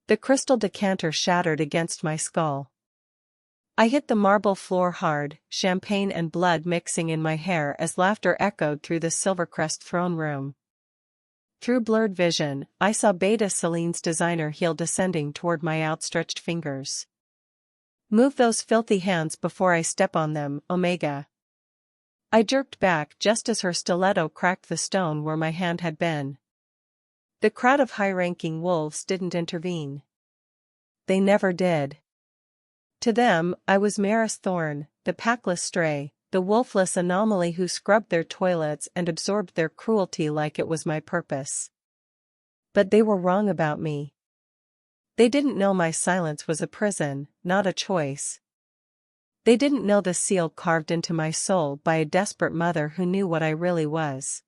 The crystal decanter shattered against my skull. I hit the marble floor hard, champagne and blood mixing in my hair as laughter echoed through the Silvercrest throne room. Through blurred vision, I saw Beta Celine's designer heel descending toward my outstretched fingers. Move those filthy hands before I step on them, Omega. I jerked back just as her stiletto cracked the stone where my hand had been. The crowd of high-ranking wolves didn't intervene. They never did. To them, I was Maris Thorne, the packless stray, the wolfless anomaly who scrubbed their toilets and absorbed their cruelty like it was my purpose. But they were wrong about me. They didn't know my silence was a prison, not a choice. They didn't know the seal carved into my soul by a desperate mother who knew what I really was.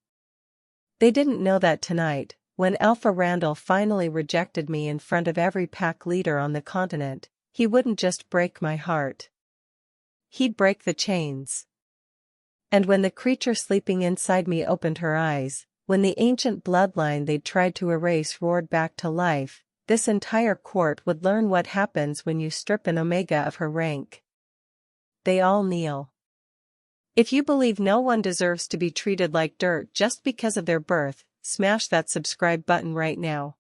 They didn't know that tonight, when Alpha Randall finally rejected me in front of every pack leader on the continent, he wouldn't just break my heart. He'd break the chains. And when the creature sleeping inside me opened her eyes, when the ancient bloodline they'd tried to erase roared back to life, this entire court would learn what happens when you strip an Omega of her rank. They all kneel. If you believe no one deserves to be treated like dirt just because of their birth, smash that subscribe button right now.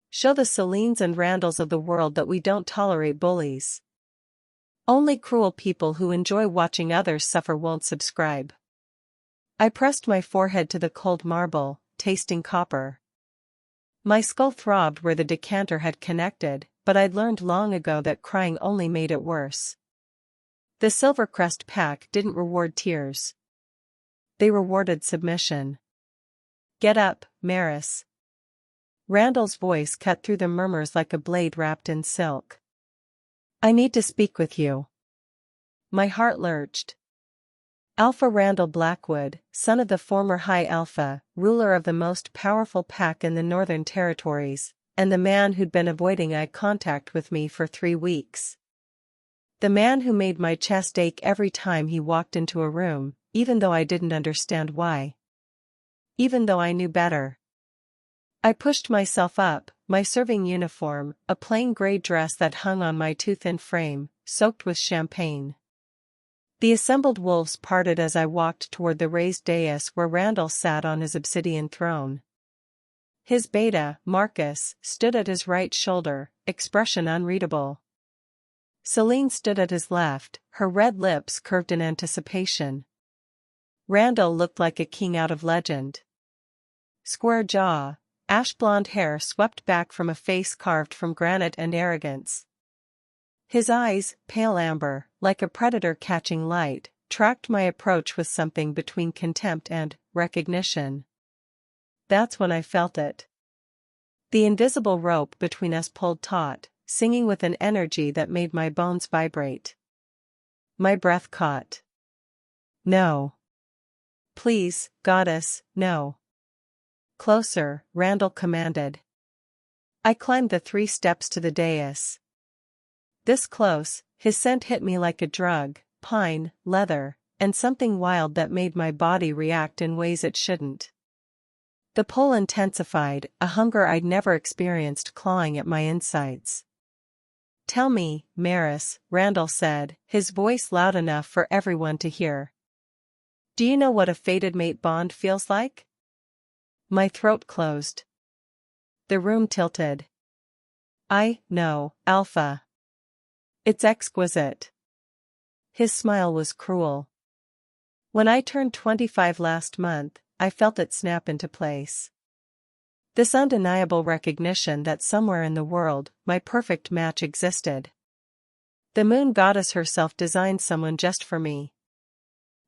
Show the Celines and Randalls of the world that we don't tolerate bullies. Only cruel people who enjoy watching others suffer won't subscribe. I pressed my forehead to the cold marble, tasting copper. My skull throbbed where the decanter had connected, but I'd learned long ago that crying only made it worse. The Silvercrest pack didn't reward tears. They rewarded submission. Get up, Maris. Randall's voice cut through the murmurs like a blade wrapped in silk. I need to speak with you. My heart lurched. Alpha Randall Blackwood, son of the former High Alpha, ruler of the most powerful pack in the Northern Territories, and the man who'd been avoiding eye contact with me for 3 weeks. The man who made my chest ache every time he walked into a room, even though I didn't understand why. Even though I knew better. I pushed myself up, my serving uniform, a plain gray dress that hung on my too-thin frame, soaked with champagne. The assembled wolves parted as I walked toward the raised dais where Randall sat on his obsidian throne. His beta, Marcus, stood at his right shoulder, expression unreadable. Celine stood at his left, her red lips curved in anticipation. Randall looked like a king out of legend. Square jaw, ash-blonde hair swept back from a face carved from granite and arrogance. His eyes, pale amber, like a predator catching light, tracked my approach with something between contempt and recognition. That's when I felt it. The invisible rope between us pulled taut, singing with an energy that made my bones vibrate. My breath caught. No. Please, goddess, no. Closer, Randall commanded. I climbed the 3 steps to the dais. This close, his scent hit me like a drug, pine, leather, and something wild that made my body react in ways it shouldn't. The pull intensified, a hunger I'd never experienced clawing at my insides. Tell me, Maris, Randall said, his voice loud enough for everyone to hear. Do you know what a fated mate bond feels like? My throat closed. The room tilted. I know, Alpha. It's exquisite. His smile was cruel. When I turned 25 last month, I felt it snap into place. This undeniable recognition that somewhere in the world, my perfect match existed. The moon goddess herself designed someone just for me.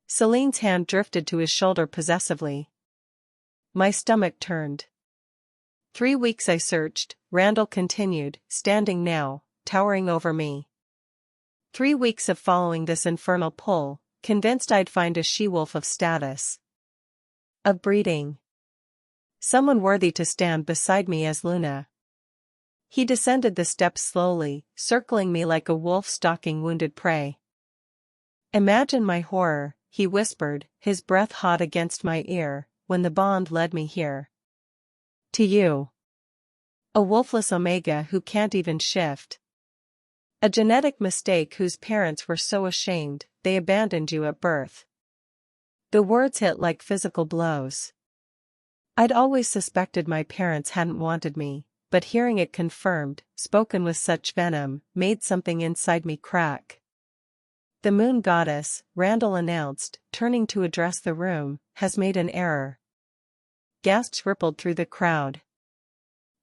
Celine's hand drifted to his shoulder possessively. My stomach turned. 3 weeks I searched, Randall continued, standing now, towering over me. 3 weeks of following this infernal pull, convinced I'd find a she-wolf of status. Of breeding. Someone worthy to stand beside me as Luna. He descended the steps slowly, circling me like a wolf stalking wounded prey. Imagine my horror, he whispered, his breath hot against my ear, when the bond led me here. To you. A wolfless omega who can't even shift. A genetic mistake whose parents were so ashamed, they abandoned you at birth. The words hit like physical blows. I'd always suspected my parents hadn't wanted me, but hearing it confirmed, spoken with such venom, made something inside me crack. The moon goddess, Randall announced, turning to address the room, has made an error. Gasps rippled through the crowd.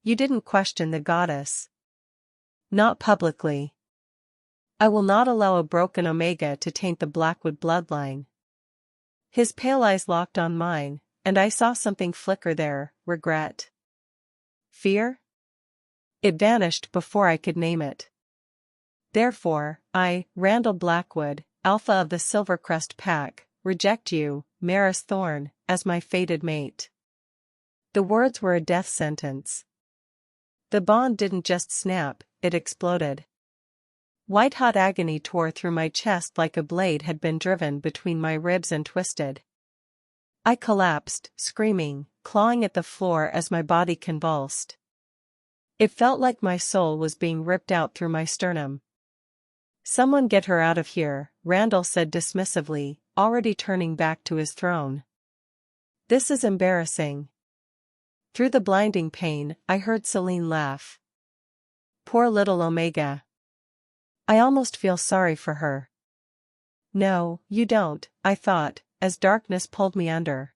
You didn't question the goddess. Not publicly. I will not allow a broken omega to taint the Blackwood bloodline. His pale eyes locked on mine, and I saw something flicker there, regret. Fear? It vanished before I could name it. Therefore, I, Randall Blackwood, Alpha of the Silvercrest Pack, reject you, Maris Thorne, as my fated mate. The words were a death sentence. The bond didn't just snap, it exploded. White-hot agony tore through my chest like a blade had been driven between my ribs and twisted. I collapsed, screaming, clawing at the floor as my body convulsed. It felt like my soul was being ripped out through my sternum. Someone get her out of here, Randall said dismissively, already turning back to his throne. This is embarrassing. Through the blinding pain, I heard Celine laugh. Poor little Omega. I almost feel sorry for her. No, you don't, I thought, as darkness pulled me under.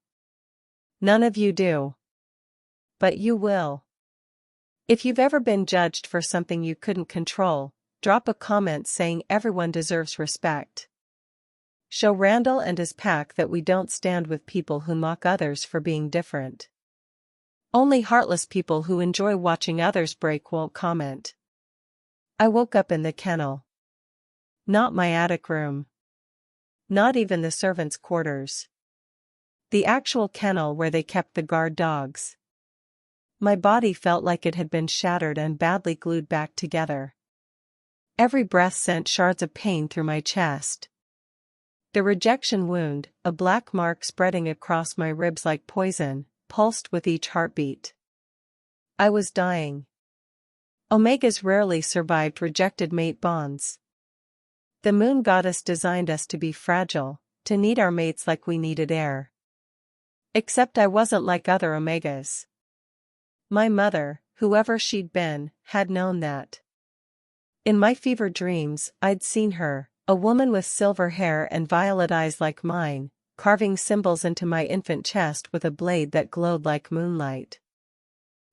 None of you do. But you will. If you've ever been judged for something you couldn't control, drop a comment saying everyone deserves respect. Show Randall and his pack that we don't stand with people who mock others for being different. Only heartless people who enjoy watching others break won't comment. I woke up in the kennel. Not my attic room. Not even the servants' quarters. The actual kennel where they kept the guard dogs. My body felt like it had been shattered and badly glued back together. Every breath sent shards of pain through my chest. The rejection wound, a black mark spreading across my ribs like poison, pulsed with each heartbeat. I was dying. Omegas rarely survived rejected mate bonds. The moon goddess designed us to be fragile, to need our mates like we needed air. Except I wasn't like other Omegas. My mother, whoever she'd been, had known that. In my fever dreams, I'd seen her, a woman with silver hair and violet eyes like mine, carving symbols into my infant chest with a blade that glowed like moonlight.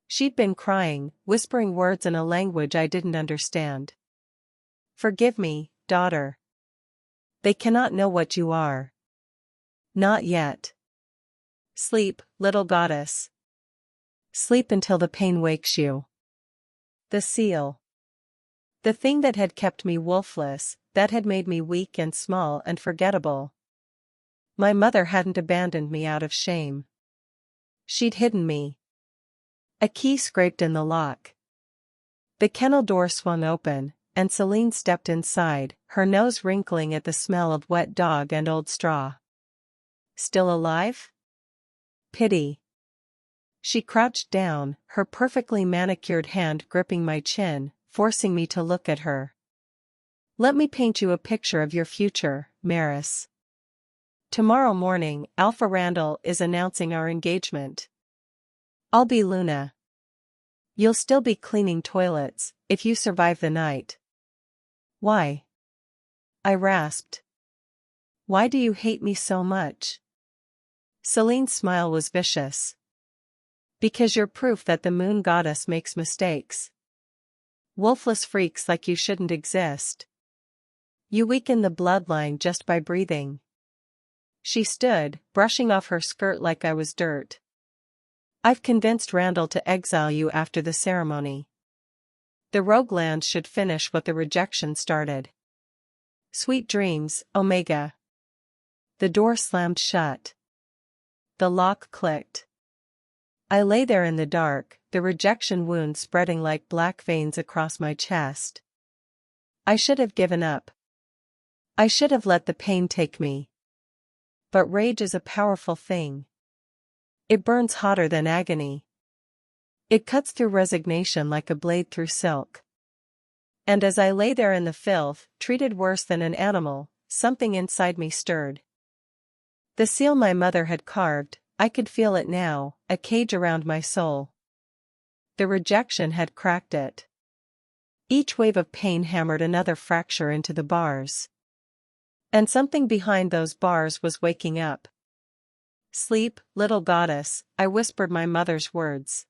She'd been crying, whispering words in a language I didn't understand. Forgive me, daughter. They cannot know what you are. Not yet. Sleep, little goddess. Sleep until the pain wakes you. The seal. The thing that had kept me wolfless, that had made me weak and small and forgettable. My mother hadn't abandoned me out of shame. She'd hidden me. A key scraped in the lock. The kennel door swung open, and Celine stepped inside, her nose wrinkling at the smell of wet dog and old straw. Still alive? Pity. She crouched down, her perfectly manicured hand gripping my chin, forcing me to look at her. Let me paint you a picture of your future, Maris. Tomorrow morning, Alpha Randall is announcing our engagement. I'll be Luna. You'll still be cleaning toilets, if you survive the night. Why? I rasped. Why do you hate me so much? Celine's smile was vicious. Because you're proof that the moon goddess makes mistakes. Wolfless freaks like you shouldn't exist. You weaken the bloodline just by breathing. She stood, brushing off her skirt like I was dirt. I've convinced Randall to exile you after the ceremony. The rogueland should finish what the rejection started. Sweet dreams, Omega. The door slammed shut. The lock clicked. I lay there in the dark, the rejection wound spreading like black veins across my chest. I should have given up. I should have let the pain take me. But rage is a powerful thing. It burns hotter than agony. It cuts through resignation like a blade through silk. And as I lay there in the filth, treated worse than an animal, something inside me stirred. The seal my mother had carved, I could feel it now, a cage around my soul. The rejection had cracked it. Each wave of pain hammered another fracture into the bars. And something behind those bars was waking up. Sleep, little goddess, I whispered my mother's words.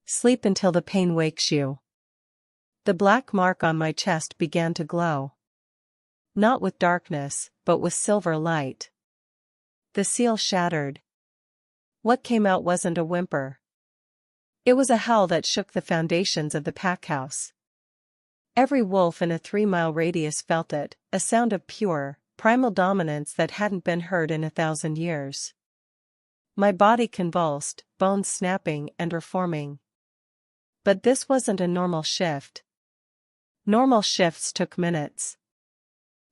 Sleep until the pain wakes you. The black mark on my chest began to glow. Not with darkness, but with silver light. The seal shattered. What came out wasn't a whimper. It was a howl that shook the foundations of the pack house. Every wolf in a 3-mile radius felt it, a sound of pure, primal dominance that hadn't been heard in 1,000 years. My body convulsed, bones snapping and reforming. But this wasn't a normal shift. Normal shifts took minutes.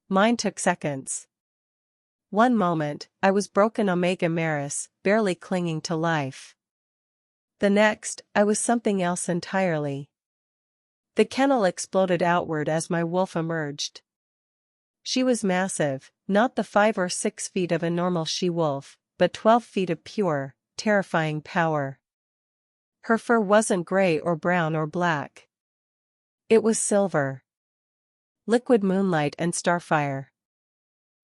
Mine took seconds. One moment, I was broken Omega Maris, barely clinging to life. The next, I was something else entirely. The kennel exploded outward as my wolf emerged. She was massive, not the 5 or 6 feet of a normal she-wolf, but 12 feet of pure, terrifying power. Her fur wasn't gray or brown or black. It was silver. Liquid moonlight and starfire.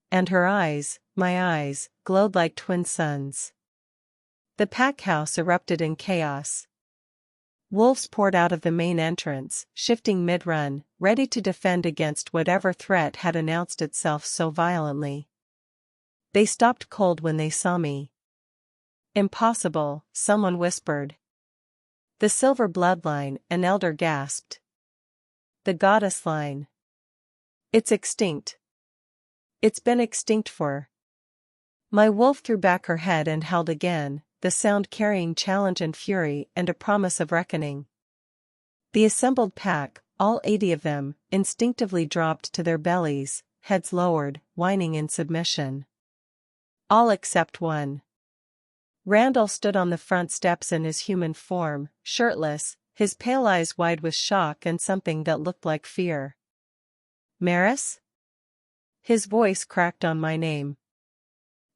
And her eyes, my eyes, glowed like twin suns. The pack house erupted in chaos. Wolves poured out of the main entrance, shifting mid-run, ready to defend against whatever threat had announced itself so violently. They stopped cold when they saw me. Impossible, someone whispered. The silver bloodline, an elder gasped. The goddess line. It's extinct. It's been extinct for. My wolf threw back her head and howled again, the sound carrying challenge and fury and a promise of reckoning. The assembled pack, all 80 of them, instinctively dropped to their bellies, heads lowered, whining in submission. All except one. Randall stood on the front steps in his human form, shirtless, his pale eyes wide with shock and something that looked like fear. Maris? His voice cracked on my name.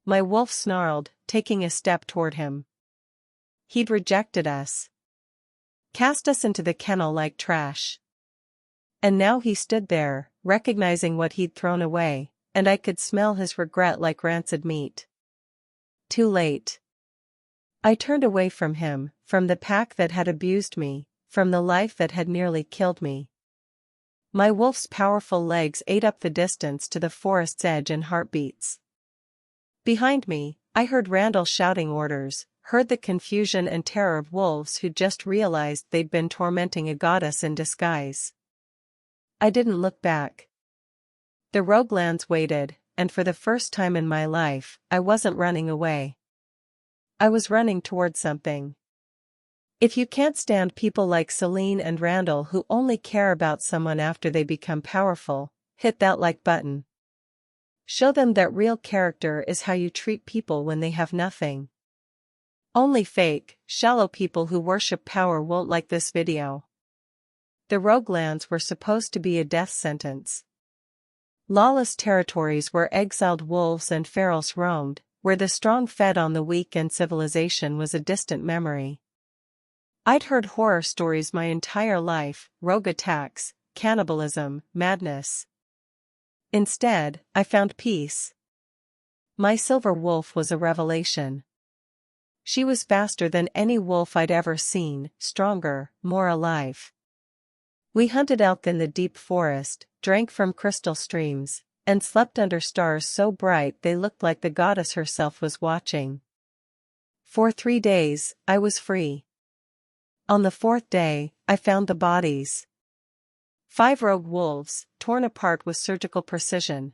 My wolf snarled, taking a step toward him. He'd rejected us. Cast us into the kennel like trash. And now he stood there, recognizing what he'd thrown away, and I could smell his regret like rancid meat. Too late. I turned away from him, from the pack that had abused me, from the life that had nearly killed me. My wolf's powerful legs ate up the distance to the forest's edge in heartbeats. Behind me, I heard Randall shouting orders, heard the confusion and terror of wolves who just realized they'd been tormenting a goddess in disguise. I didn't look back. The roguelands waited, and for the first time in my life, I wasn't running away. I was running toward something. If you can't stand people like Celine and Randall who only care about someone after they become powerful, hit that like button. Show them that real character is how you treat people when they have nothing. Only fake, shallow people who worship power won't like this video. The roguelands were supposed to be a death sentence. Lawless territories where exiled wolves and ferals roamed, where the strong fed on the weak and civilization was a distant memory. I'd heard horror stories my entire life, rogue attacks, cannibalism, madness. Instead, I found peace. My silver wolf was a revelation. She was faster than any wolf I'd ever seen, stronger, more alive. We hunted elk in the deep forest, drank from crystal streams, and slept under stars so bright they looked like the goddess herself was watching. For 3 days, I was free. On the 4th day, I found the bodies. 5 rogue wolves, torn apart with surgical precision.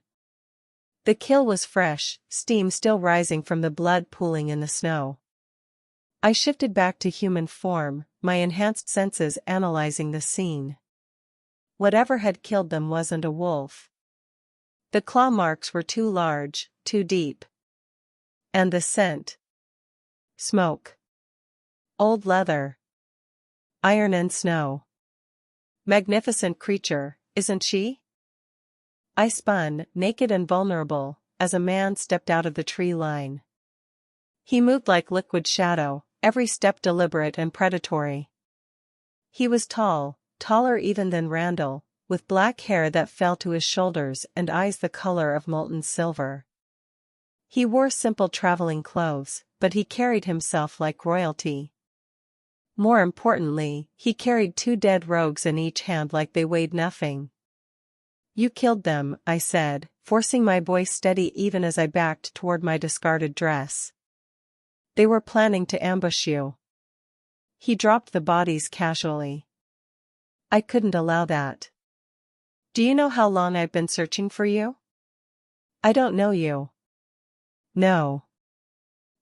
The kill was fresh, steam still rising from the blood pooling in the snow. I shifted back to human form, my enhanced senses analyzing the scene. Whatever had killed them wasn't a wolf. The claw marks were too large, too deep. And the scent. Smoke. Old leather. iron and snow. Magnificent creature, isn't she? I spun, naked and vulnerable, as a man stepped out of the tree line. He moved like liquid shadow, every step deliberate and predatory. He was tall, taller even than Randall, with black hair that fell to his shoulders and eyes the color of molten silver. He wore simple traveling clothes, but he carried himself like royalty. More importantly, he carried 2 dead rogues in each hand like they weighed nothing. "You killed them," I said, forcing my voice steady even as I backed toward my discarded dress. "They were planning to ambush you." He dropped the bodies casually. "I couldn't allow that. Do you know how long I've been searching for you?" "I don't know you." "No.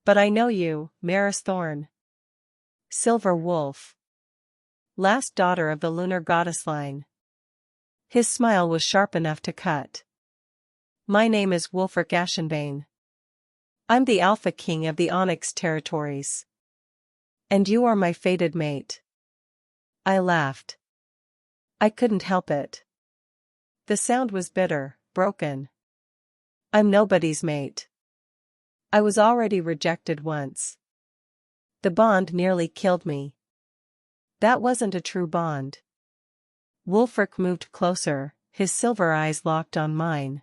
But I know you, Maris Thorn. Silver Wolf. Last daughter of the lunar goddess line." His smile was sharp enough to cut. "My name is Wulfric Ashenbane. I'm the Alpha King of the Onyx territories. And you are my fated mate." I laughed. I couldn't help it. The sound was bitter, broken. "I'm nobody's mate. I was already rejected once. The bond nearly killed me." "That wasn't a true bond." Wulfric moved closer, his silver eyes locked on mine.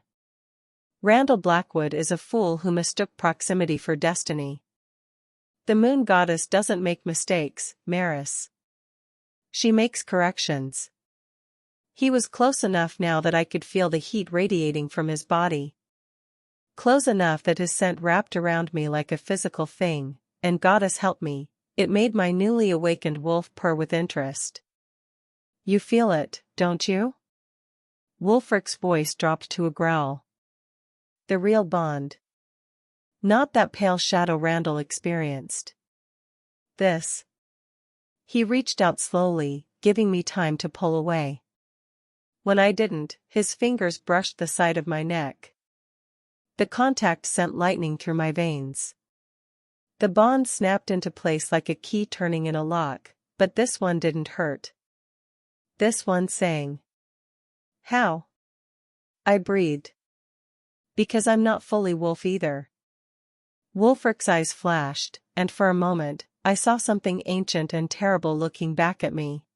"Randall Blackwood is a fool who mistook proximity for destiny. The moon goddess doesn't make mistakes, Maris. She makes corrections." He was close enough now that I could feel the heat radiating from his body. Close enough that his scent wrapped around me like a physical thing, and goddess help me, it made my newly awakened wolf purr with interest. "You feel it, don't you?" Wulfric's voice dropped to a growl. "The real bond. Not that pale shadow Randall experienced. This." He reached out slowly, giving me time to pull away. When I didn't, his fingers brushed the side of my neck. The contact sent lightning through my veins. The bond snapped into place like a key turning in a lock, but this one didn't hurt. This one sang. "How?" I breathed. "Because I'm not fully wolf either." Wulfric's eyes flashed, and for a moment, I saw something ancient and terrible looking back at me.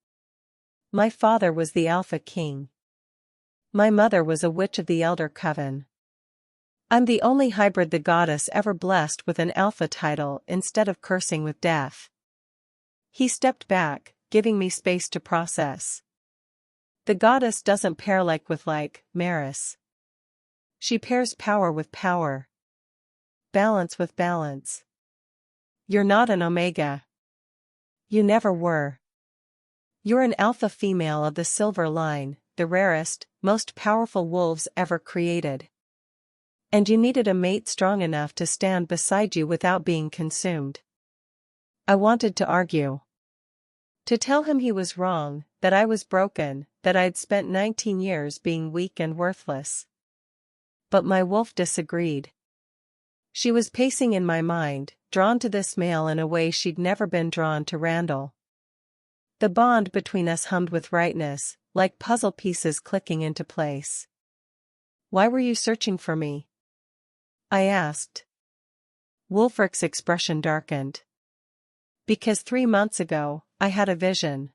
My father was the Alpha King. My mother was a witch of the Elder Coven. I'm the only hybrid the goddess ever blessed with an Alpha title instead of cursing with death. He stepped back, giving me space to process. The goddess doesn't pair with Maris. She pairs power with power. Balance with balance. You're not an Omega. You never were. You're an Alpha female of the silver line, the rarest, most powerful wolves ever created. And you needed a mate strong enough to stand beside you without being consumed. I wanted to argue. To tell him he was wrong, that I was broken, that I'd spent 19 years being weak and worthless. But my wolf disagreed. She was pacing in my mind, drawn to this male in a way she'd never been drawn to Randall. The bond between us hummed with rightness, like puzzle pieces clicking into place. "Why were you searching for me?" I asked. Wulfric's expression darkened. "Because 3 months ago, I had a vision.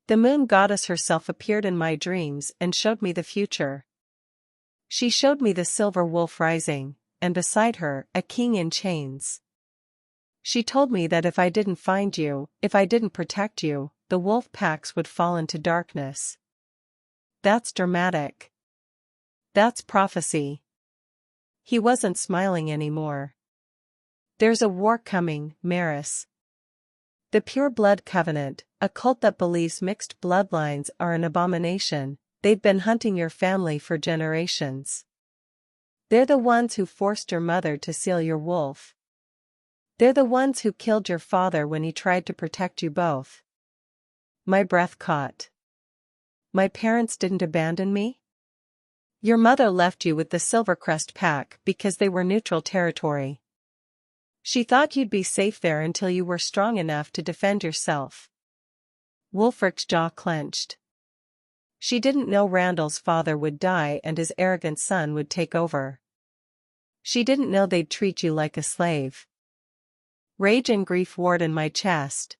The moon goddess herself appeared in my dreams and showed me the future. She showed me the silver wolf rising, and beside her, a king in chains. She told me that if I didn't find you, if I didn't protect you, the wolf packs would fall into darkness. That's dramatic. That's prophecy." He wasn't smiling anymore. "There's a war coming, Maris. The Pure Blood Covenant, a cult that believes mixed bloodlines are an abomination. They've been hunting your family for generations. They're the ones who forced your mother to seal your wolf. They're the ones who killed your father when he tried to protect you both." My breath caught. "My parents didn't abandon me? Your mother left you with the Silvercrest pack because they were neutral territory. She thought you'd be safe there until you were strong enough to defend yourself. Wulfric's jaw clenched. She didn't know Randall's father would die and his arrogant son would take over. She didn't know they'd treat you like a slave. Rage and grief warred in my chest.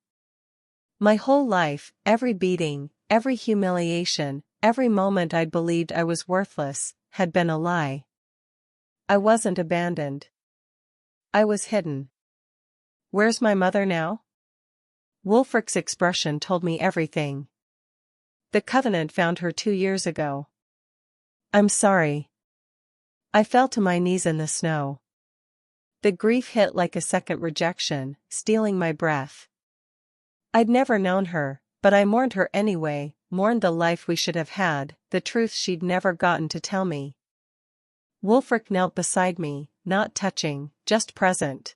My whole life, every beating, every humiliation, every moment I'd believed I was worthless, had been a lie. I wasn't abandoned. I was hidden. Where's my mother now? Wulfric's expression told me everything. The Covenant found her 2 years ago. I'm sorry. I fell to my knees in the snow. The grief hit like a second rejection, stealing my breath. I'd never known her, but I mourned her anyway, mourned the life we should have had, the truth she'd never gotten to tell me. Wulfric knelt beside me, not touching, just present.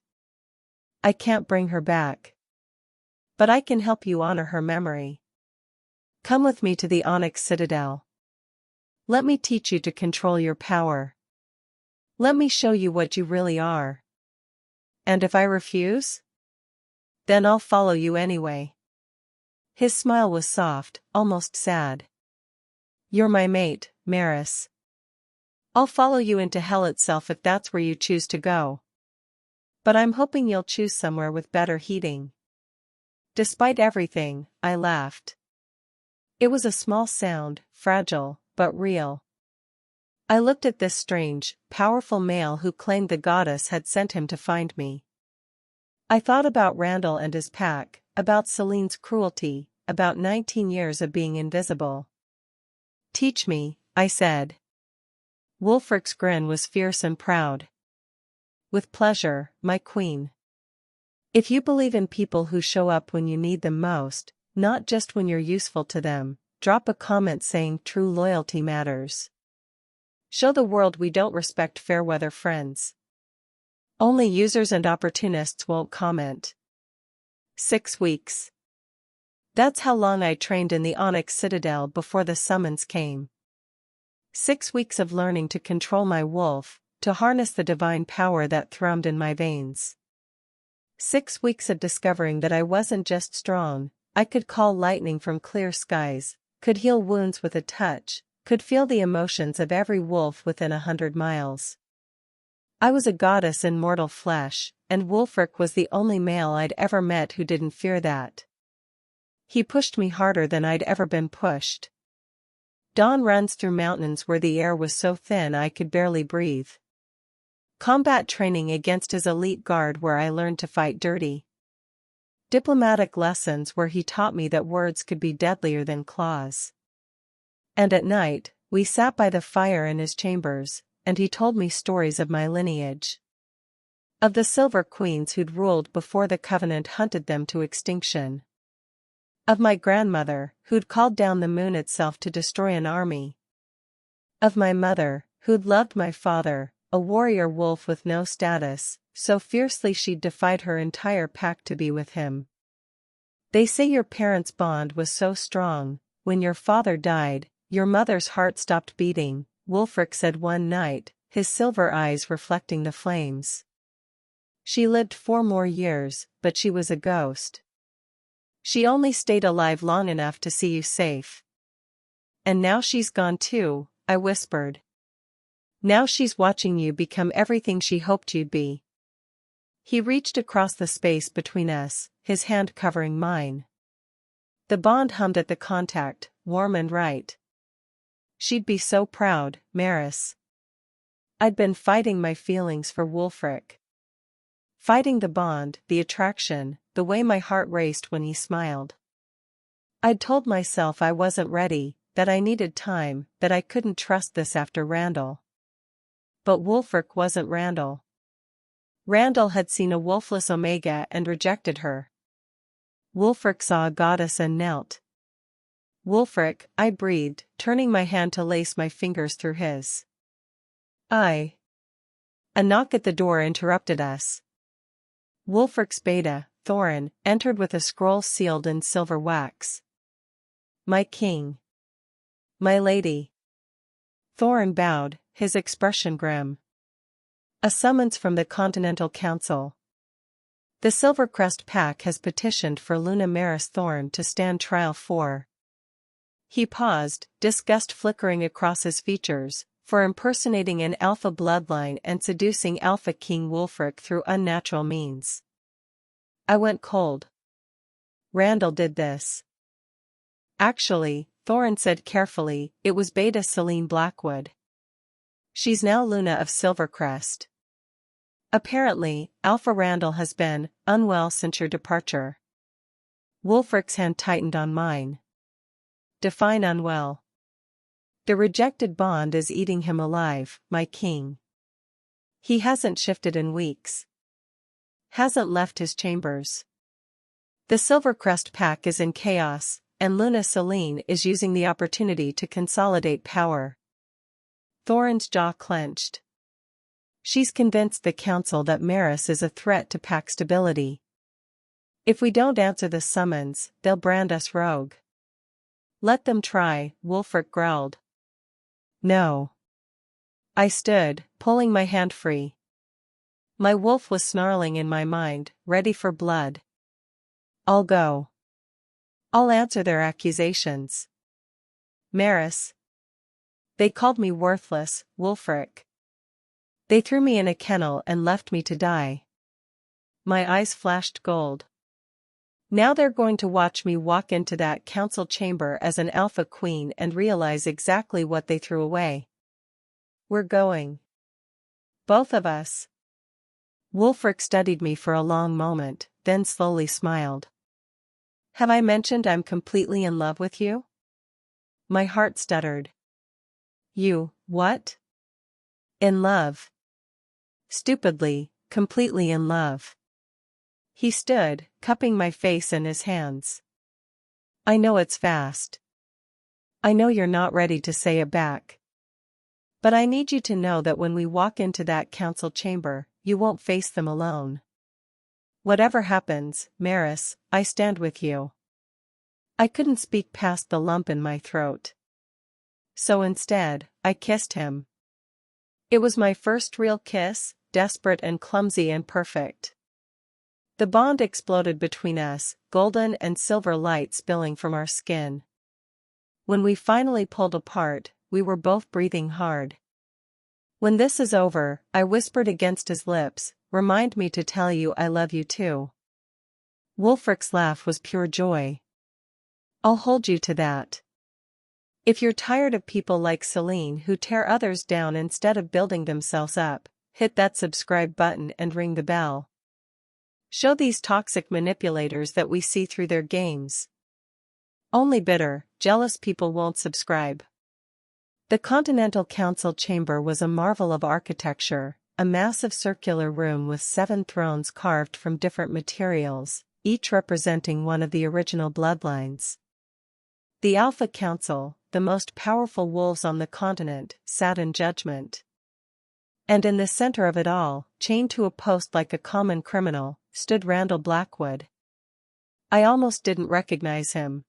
I can't bring her back. But I can help you honor her memory. Come with me to the Onyx Citadel. Let me teach you to control your power. Let me show you what you really are. And if I refuse? Then I'll follow you anyway. His smile was soft, almost sad. You're my mate, Maris. I'll follow you into hell itself if that's where you choose to go. But I'm hoping you'll choose somewhere with better heating. Despite everything, I laughed. It was a small sound, fragile, but real. I looked at this strange, powerful male who claimed the goddess had sent him to find me. I thought about Randall and his pack, about Celine's cruelty, about 19 years of being invisible. Teach me, I said. Wulfric's grin was fierce and proud. With pleasure, my queen. If you believe in people who show up when you need them most, not just when you're useful to them, drop a comment saying true loyalty matters. Show the world we don't respect fair-weather friends. Only users and opportunists won't comment. 6 weeks. That's how long I trained in the Onyx Citadel before the summons came. 6 weeks of learning to control my wolf, to harness the divine power that thrummed in my veins. 6 weeks of discovering that I wasn't just strong, I could call lightning from clear skies, could heal wounds with a touch, could feel the emotions of every wolf within 100 miles. I was a goddess in mortal flesh, and Wulfric was the only male I'd ever met who didn't fear that. He pushed me harder than I'd ever been pushed. Dawn runs through mountains where the air was so thin I could barely breathe. Combat training against his elite guard where I learned to fight dirty. Diplomatic lessons where he taught me that words could be deadlier than claws. And at night, we sat by the fire in his chambers, and he told me stories of my lineage. Of the silver queens who'd ruled before the Covenant hunted them to extinction. Of my grandmother, who'd called down the moon itself to destroy an army. Of my mother, who'd loved my father, a warrior wolf with no status, so fiercely she'd defied her entire pack to be with him. They say your parents' bond was so strong, when your father died, your mother's heart stopped beating, Wulfric said one night, his silver eyes reflecting the flames. She lived 4 more years, but she was a ghost. She only stayed alive long enough to see you safe. And now she's gone too, I whispered. Now she's watching you become everything she hoped you'd be. He reached across the space between us, his hand covering mine. The bond hummed at the contact, warm and right. She'd be so proud, Maris. I'd been fighting my feelings for Wulfric. Fighting the bond, the attraction, the way my heart raced when he smiled. I'd told myself I wasn't ready, that I needed time, that I couldn't trust this after Randall. But Wulfric wasn't Randall. Randall had seen a wolfless Omega and rejected her. Wulfric saw a goddess and knelt. Wulfric, I breathed, turning my hand to lace my fingers through his. A knock at the door interrupted us. Wulfric's beta, Thorin, entered with a scroll sealed in silver wax. My king. My lady. Thorin bowed, his expression grim. A summons from the Continental Council. The Silvercrest pack has petitioned for Luna Maris Thorn to stand trial for. He paused, disgust flickering across his features, for impersonating an Alpha bloodline and seducing Alpha King Wolfric through unnatural means. I went cold. Randall did this. Actually, Thorin said carefully, it was Beta Celine Blackwood. She's now Luna of Silvercrest. Apparently, Alpha Randall has been unwell since your departure. Wolfric's hand tightened on mine. Define unwell. The rejected bond is eating him alive, my king. He hasn't shifted in weeks. Hasn't left his chambers. The Silvercrest pack is in chaos, and Luna Celine is using the opportunity to consolidate power. Thorin's jaw clenched. She's convinced the council that Maris is a threat to pack stability. If we don't answer the summons, they'll brand us rogue. Let them try, Wolfric growled. No. I stood, pulling my hand free. My wolf was snarling in my mind, ready for blood. I'll go. I'll answer their accusations. Maris. They called me worthless, Wolfric. They threw me in a kennel and left me to die. My eyes flashed gold. Now they're going to watch me walk into that council chamber as an alpha queen and realize exactly what they threw away. We're going. Both of us. Wolfric studied me for a long moment, then slowly smiled. Have I mentioned I'm completely in love with you? My heart stuttered. You, what? In love. Stupidly, completely in love. He stood, cupping my face in his hands. I know it's fast. I know you're not ready to say it back. But I need you to know that when we walk into that council chamber, you won't face them alone. Whatever happens, Maris, I stand with you. I couldn't speak past the lump in my throat. So instead, I kissed him. It was my first real kiss, desperate and clumsy and perfect. The bond exploded between us, golden and silver light spilling from our skin. When we finally pulled apart, we were both breathing hard. When this is over, I whispered against his lips, remind me to tell you I love you too. Wolfric's laugh was pure joy. I'll hold you to that. If you're tired of people like Celine who tear others down instead of building themselves up, hit that subscribe button and ring the bell. Show these toxic manipulators that we see through their games. Only bitter, jealous people won't subscribe. The Continental Council chamber was a marvel of architecture, a massive circular room with 7 thrones carved from different materials, each representing one of the original bloodlines. The Alpha Council, the most powerful wolves on the continent, sat in judgment. And in the center of it all, chained to a post like a common criminal, stood Randall Blackwood. I almost didn't recognize him.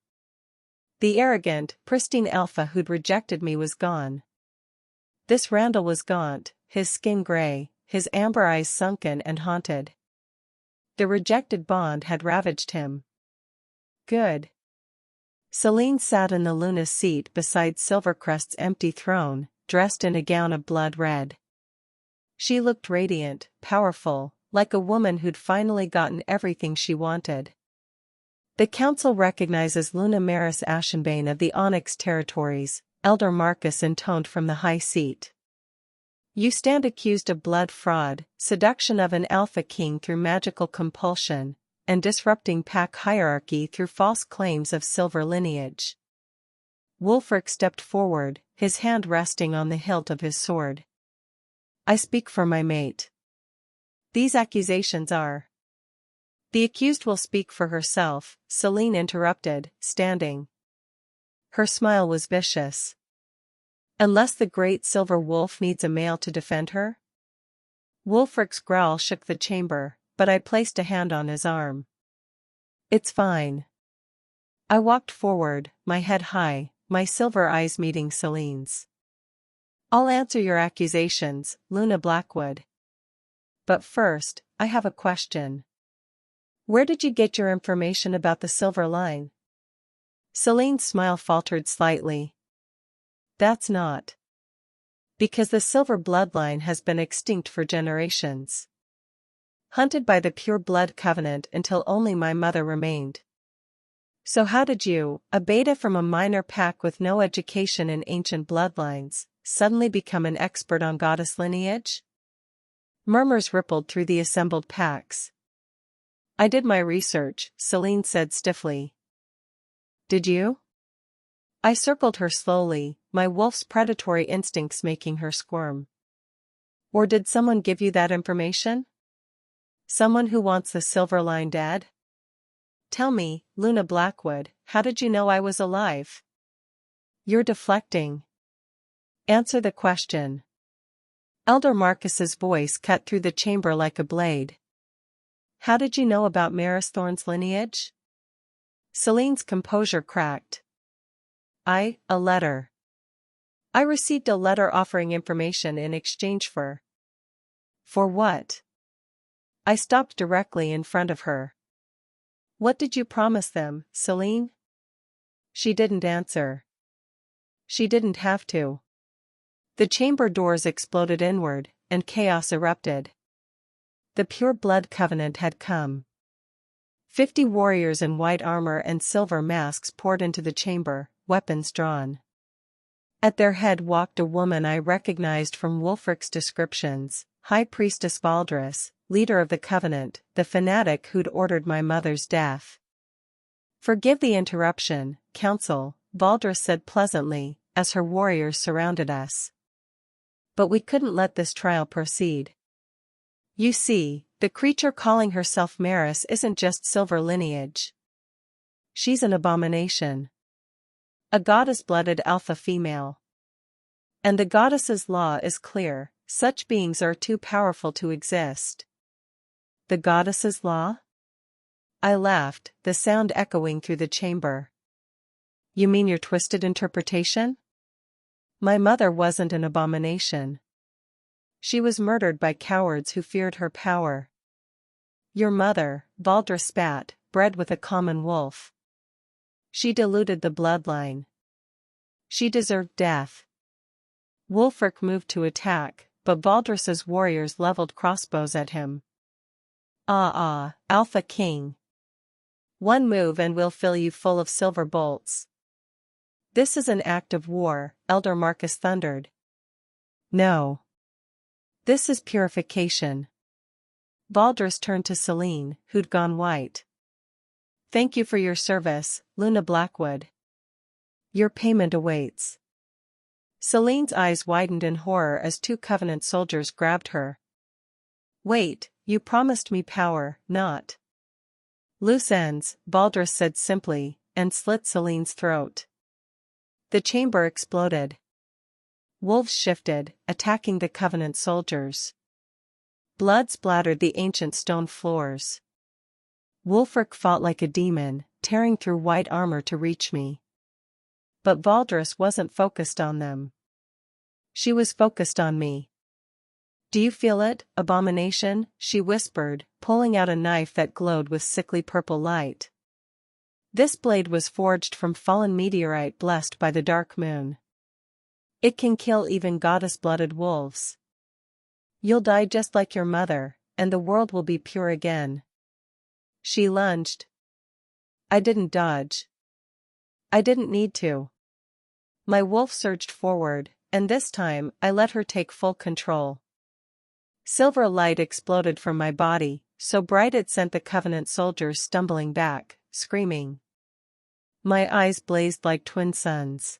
The arrogant, pristine alpha who'd rejected me was gone. This Randall was gaunt, his skin gray, his amber eyes sunken and haunted. The rejected bond had ravaged him. Good. Celine sat in the Luna's seat beside Silvercrest's empty throne, dressed in a gown of blood red. She looked radiant, powerful, like a woman who'd finally gotten everything she wanted. The council recognizes Luna Maris Ashenbane of the Onyx Territories, Elder Marcus intoned from the high seat. You stand accused of blood fraud, seduction of an Alpha King through magical compulsion, and disrupting pack hierarchy through false claims of silver lineage. Wolfric stepped forward, his hand resting on the hilt of his sword. I speak for my mate. These accusations are. The accused will speak for herself, Celine interrupted, standing. Her smile was vicious. Unless the great silver wolf needs a male to defend her? Wolfric's growl shook the chamber, but I placed a hand on his arm. It's fine. I walked forward, my head high, my silver eyes meeting Celine's. I'll answer your accusations, Luna Blackwood. But first, I have a question. Where did you get your information about the silver line? Celine's smile faltered slightly. That's not. Because the silver bloodline has been extinct for generations. Hunted by the pure blood covenant until only my mother remained. So how did you, a beta from a minor pack with no education in ancient bloodlines, suddenly become an expert on goddess lineage? Murmurs rippled through the assembled packs. I did my research, Celine said stiffly. Did you? I circled her slowly, my wolf's predatory instincts making her squirm. Or did someone give you that information? Someone who wants the silver line dead? Tell me, Luna Blackwood, how did you know I was alive? You're deflecting. Answer the question. Elder Marcus's voice cut through the chamber like a blade. How did you know about Maris Thorne's lineage? Celine's composure cracked. A letter. I received a letter offering information in exchange for. For what? I stopped directly in front of her. What did you promise them, Celine? She didn't answer. She didn't have to. The chamber doors exploded inward, and chaos erupted. The pure blood covenant had come. 50 warriors in white armor and silver masks poured into the chamber, weapons drawn. At their head walked a woman I recognized from Wulfric's descriptions, High Priestess Valdris, leader of the Covenant, the fanatic who'd ordered my mother's death. Forgive the interruption, Council, Valdris said pleasantly, as her warriors surrounded us. But we couldn't let this trial proceed. You see, the creature calling herself Maris isn't just silver lineage. She's an abomination. A goddess-blooded alpha female. And the goddess's law is clear, such beings are too powerful to exist. The goddess's law? I laughed, the sound echoing through the chamber. You mean your twisted interpretation? My mother wasn't an abomination. She was murdered by cowards who feared her power. Your mother, Valdris spat, bred with a common wolf. She diluted the bloodline. She deserved death. Wulfric moved to attack, but Valdris's warriors leveled crossbows at him. Alpha King. One move and we'll fill you full of silver bolts. This is an act of war, Elder Marcus thundered. No. This is purification. Valdris turned to Celine, who'd gone white. Thank you for your service, Luna Blackwood. Your payment awaits. Celine's eyes widened in horror as 2 Covenant soldiers grabbed her. Wait, you promised me power, not. Loose ends, Valdris said simply, and slit Celine's throat. The chamber exploded. Wolves shifted, attacking the Covenant soldiers. Blood splattered the ancient stone floors. Wulfric fought like a demon, tearing through white armor to reach me. But Valdris wasn't focused on them. She was focused on me. Do you feel it, abomination? She whispered, pulling out a knife that glowed with sickly purple light. This blade was forged from fallen meteorite blessed by the dark moon. It can kill even goddess-blooded wolves. You'll die just like your mother, and the world will be pure again. She lunged. I didn't dodge. I didn't need to. My wolf surged forward, and this time I let her take full control. Silver light exploded from my body, so bright it sent the Covenant soldiers stumbling back, screaming. My eyes blazed like twin suns.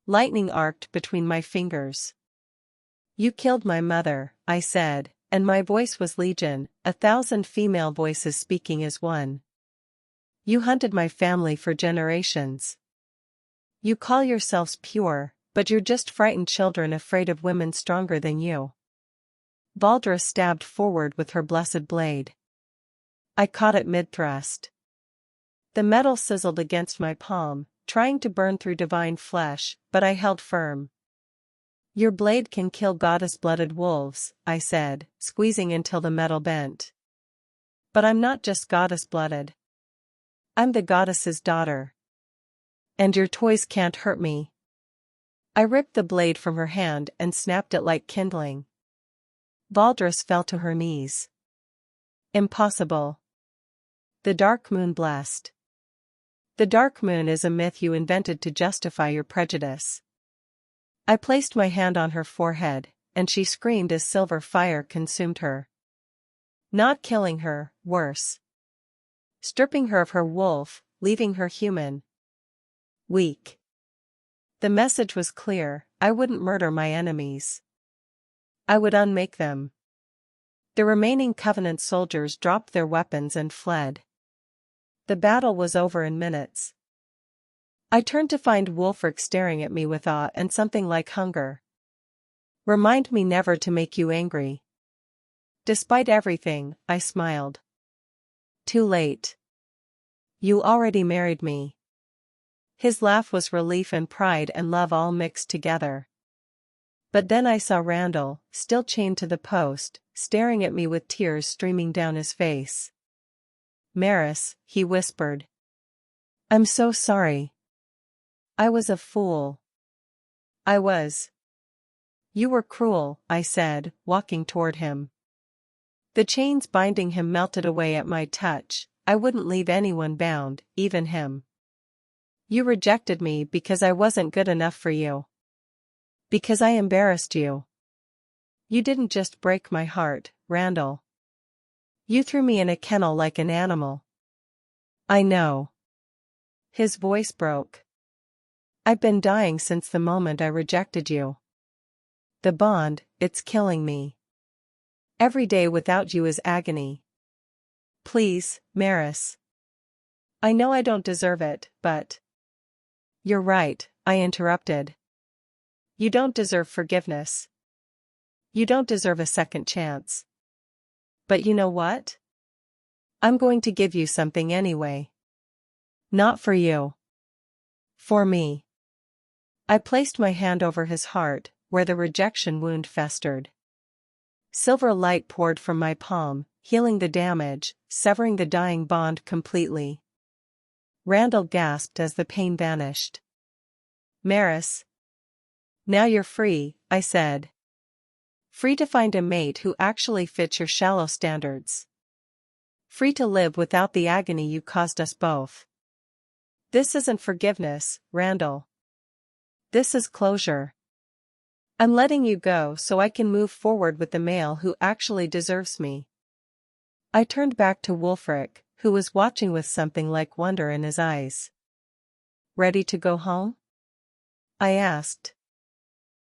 Lightning arced between my fingers. You killed my mother, I said, and my voice was legion, 1,000 female voices speaking as one. You hunted my family for generations. You call yourselves pure, but you're just frightened children afraid of women stronger than you. Valdris stabbed forward with her blessed blade. I caught it mid-thrust. The metal sizzled against my palm, trying to burn through divine flesh, but I held firm. Your blade can kill goddess-blooded wolves, I said, squeezing until the metal bent. But I'm not just goddess-blooded. I'm the goddess's daughter. And your toys can't hurt me. I ripped the blade from her hand and snapped it like kindling. Valdris fell to her knees. Impossible. The dark moon blessed. The dark moon is a myth you invented to justify your prejudice. I placed my hand on her forehead, and she screamed as silver fire consumed her. Not killing her, worse. Stripping her of her wolf, leaving her human. Weak. The message was clear: I wouldn't murder my enemies. I would unmake them. The remaining Covenant soldiers dropped their weapons and fled. The battle was over in minutes. I turned to find Wulfric staring at me with awe and something like hunger. Remind me never to make you angry. Despite everything, I smiled. Too late. You already married me. His laugh was relief and pride and love all mixed together. But then I saw Randall, still chained to the post, staring at me with tears streaming down his face. Maris, he whispered. I'm so sorry. I was a fool. I was. You were cruel, I said, walking toward him. The chains binding him melted away at my touch. I wouldn't leave anyone bound, even him. You rejected me because I wasn't good enough for you. Because I embarrassed you. You didn't just break my heart, Randall. You threw me in a kennel like an animal. I know. His voice broke. I've been dying since the moment I rejected you. The bond, it's killing me. Every day without you is agony. Please, Maris. I know I don't deserve it, but... You're right, I interrupted. You don't deserve forgiveness. You don't deserve a second chance. But you know what? I'm going to give you something anyway. Not for you. For me. I placed my hand over his heart, where the rejection wound festered. Silver light poured from my palm, healing the damage, severing the dying bond completely. Randall gasped as the pain vanished. Maris. Now you're free, I said. Free to find a mate who actually fits your shallow standards. Free to live without the agony you caused us both. This isn't forgiveness, Randall. This is closure. I'm letting you go so I can move forward with the male who actually deserves me. I turned back to Wulfric, who was watching with something like wonder in his eyes. Ready to go home? I asked.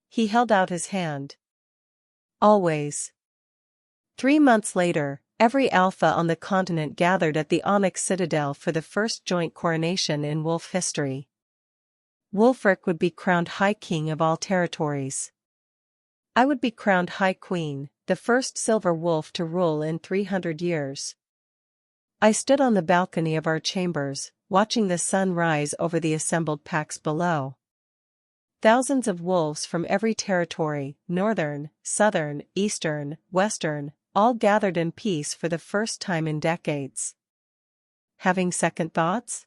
He held out his hand. Always. 3 months later, every alpha on the continent gathered at the Onyx Citadel for the first joint coronation in wolf history. Wulfric would be crowned High King of all territories. I would be crowned High Queen, the first silver wolf to rule in 300 years. I stood on the balcony of our chambers, watching the sun rise over the assembled packs below. Thousands of wolves from every territory, northern, southern, eastern, western, all gathered in peace for the first time in decades. Having second thoughts?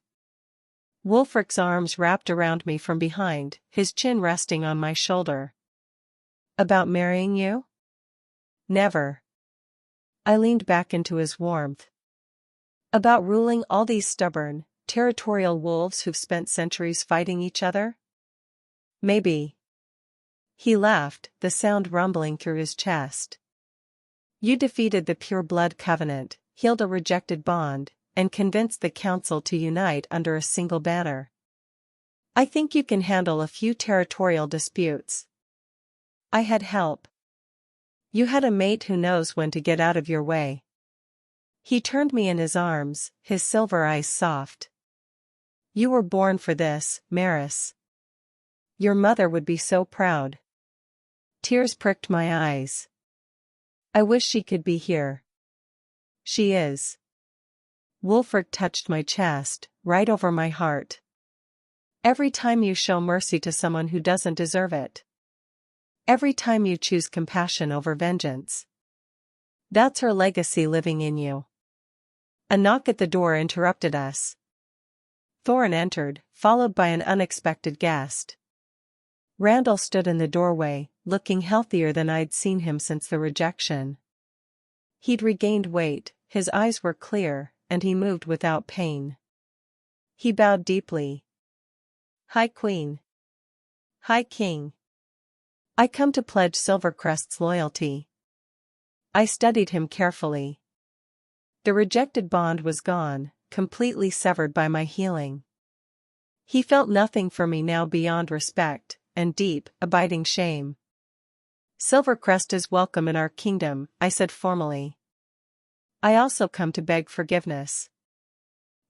Wulfric's arms wrapped around me from behind, his chin resting on my shoulder. About marrying you? Never. I leaned back into his warmth. About ruling all these stubborn, territorial wolves who've spent centuries fighting each other? Maybe. He laughed, the sound rumbling through his chest. You defeated the pure blood covenant, healed a rejected bond, and convinced the council to unite under a single banner. I think you can handle a few territorial disputes. I had help. You had a mate who knows when to get out of your way. He turned me in his arms, his silver eyes soft. You were born for this, Maris. Your mother would be so proud. Tears pricked my eyes. I wish she could be here. She is. Wulfric touched my chest, right over my heart. Every time you show mercy to someone who doesn't deserve it. Every time you choose compassion over vengeance. That's her legacy living in you. A knock at the door interrupted us. Thorin entered, followed by an unexpected guest. Randall stood in the doorway, looking healthier than I'd seen him since the rejection. He'd regained weight, his eyes were clear, and he moved without pain. He bowed deeply. "High Queen. High King. I come to pledge Silvercrest's loyalty." I studied him carefully. The rejected bond was gone, completely severed by my healing. He felt nothing for me now beyond respect, and deep, abiding shame. "Silvercrest is welcome in our kingdom," I said formally. "I also come to beg forgiveness."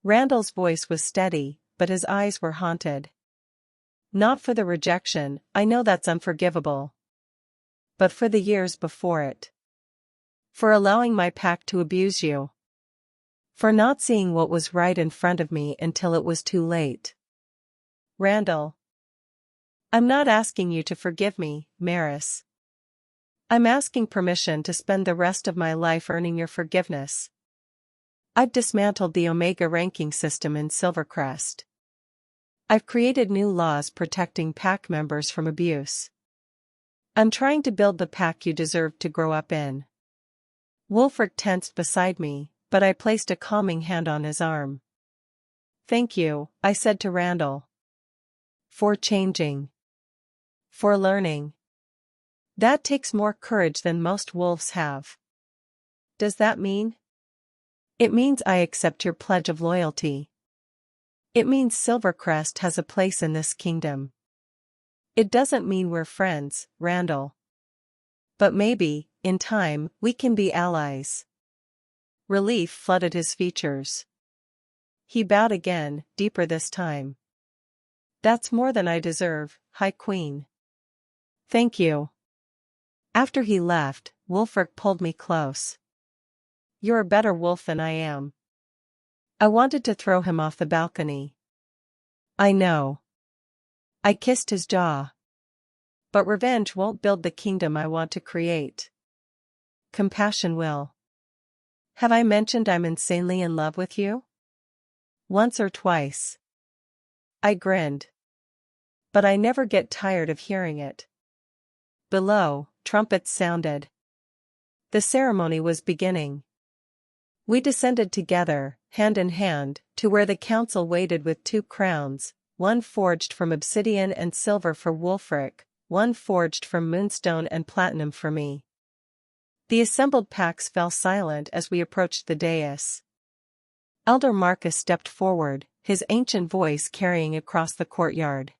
Randall's voice was steady, but his eyes were haunted. "Not for the rejection, I know that's unforgivable. But for the years before it. For allowing my pack to abuse you. For not seeing what was right in front of me until it was too late." "Randall. I'm not asking you to forgive me, Maris. I'm asking permission to spend the rest of my life earning your forgiveness. I've dismantled the Omega ranking system in Silvercrest. I've created new laws protecting pack members from abuse. I'm trying to build the pack you deserve to grow up in." Wolfric tensed beside me, but I placed a calming hand on his arm. "Thank you," I said to Randall. "For changing. For learning. That takes more courage than most wolves have." "Does that mean?" "It means I accept your pledge of loyalty. It means Silvercrest has a place in this kingdom. It doesn't mean we're friends, Randall. But maybe, in time, we can be allies." Relief flooded his features. He bowed again, deeper this time. "That's more than I deserve, High Queen." "Thank you." After he left, Wolfric pulled me close. "You're a better wolf than I am." I wanted to throw him off the balcony. "I know." I kissed his jaw. "But revenge won't build the kingdom I want to create. Compassion will. Have I mentioned I'm insanely in love with you?" "Once or twice." I grinned. "But I never get tired of hearing it." Below, trumpets sounded. The ceremony was beginning. We descended together, hand in hand, to where the council waited with 2 crowns, one forged from obsidian and silver for Wolfric, one forged from moonstone and platinum for me. The assembled packs fell silent as we approached the dais. Elder Marcus stepped forward, his ancient voice carrying across the courtyard.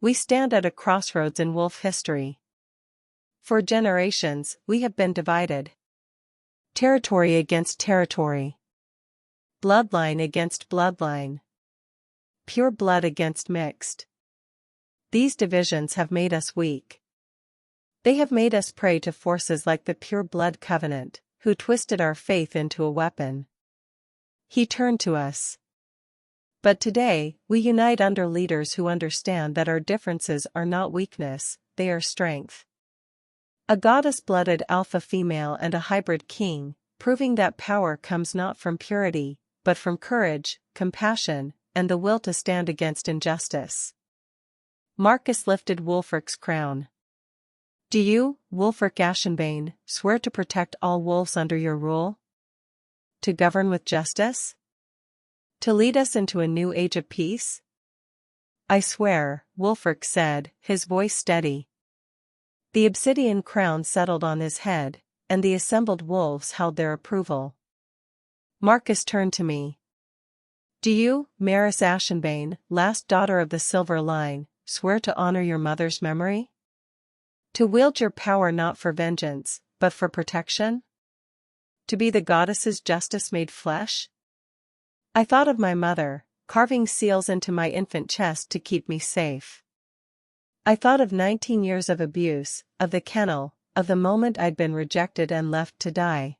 "We stand at a crossroads in wolf history. For generations, we have been divided. Territory against territory. Bloodline against bloodline. Pure blood against mixed. These divisions have made us weak. They have made us prey to forces like the Pure Blood Covenant, who twisted our faith into a weapon." He turned to us. "But today, we unite under leaders who understand that our differences are not weakness, they are strength. A goddess-blooded alpha female and a hybrid king, proving that power comes not from purity, but from courage, compassion, and the will to stand against injustice." Marcus lifted Wolfric's crown. "Do you, Wolfric Ashenbane, swear to protect all wolves under your rule? To govern with justice? To lead us into a new age of peace?" "I swear," Wolfric said, his voice steady. The obsidian crown settled on his head, and the assembled wolves held their approval. Marcus turned to me. "Do you, Maris Ashenbane, last daughter of the Silver Line, swear to honor your mother's memory? To wield your power not for vengeance, but for protection? To be the goddess's justice made flesh?" I thought of my mother, carving seals into my infant chest to keep me safe. I thought of 19 years of abuse, of the kennel, of the moment I'd been rejected and left to die.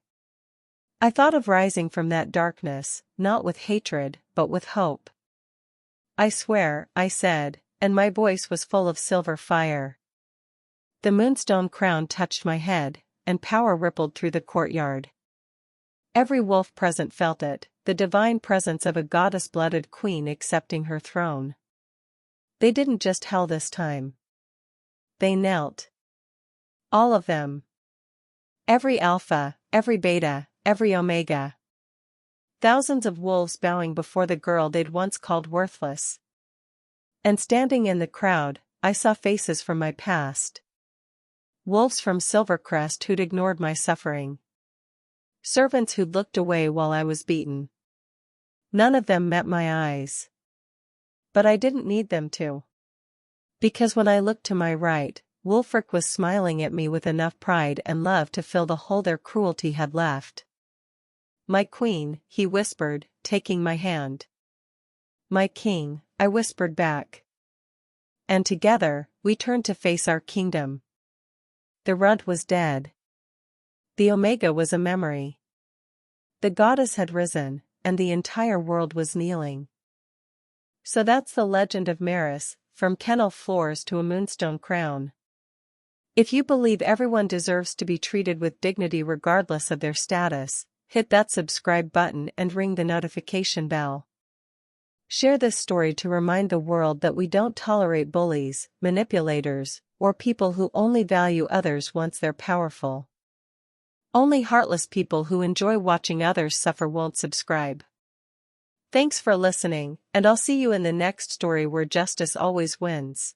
I thought of rising from that darkness, not with hatred, but with hope. "I swear," I said, and my voice was full of silver fire. The moonstone crown touched my head, and power rippled through the courtyard. Every wolf present felt it, the divine presence of a goddess-blooded queen accepting her throne. They didn't just howl this time. They knelt. All of them. Every alpha, every beta, every omega. Thousands of wolves bowing before the girl they'd once called worthless. And standing in the crowd, I saw faces from my past. Wolves from Silvercrest who'd ignored my suffering. Servants who'd looked away while I was beaten. None of them met my eyes. But I didn't need them to. Because when I looked to my right, Wulfric was smiling at me with enough pride and love to fill the hole their cruelty had left. "My queen," he whispered, taking my hand. "My king," I whispered back. And together, we turned to face our kingdom. The runt was dead. The Omega was a memory. The goddess had risen, and the entire world was kneeling. So that's the legend of Maris, from kennel floors to a moonstone crown. If you believe everyone deserves to be treated with dignity regardless of their status, hit that subscribe button and ring the notification bell. Share this story to remind the world that we don't tolerate bullies, manipulators, or people who only value others once they're powerful. Only heartless people who enjoy watching others suffer won't subscribe. Thanks for listening, and I'll see you in the next story where justice always wins.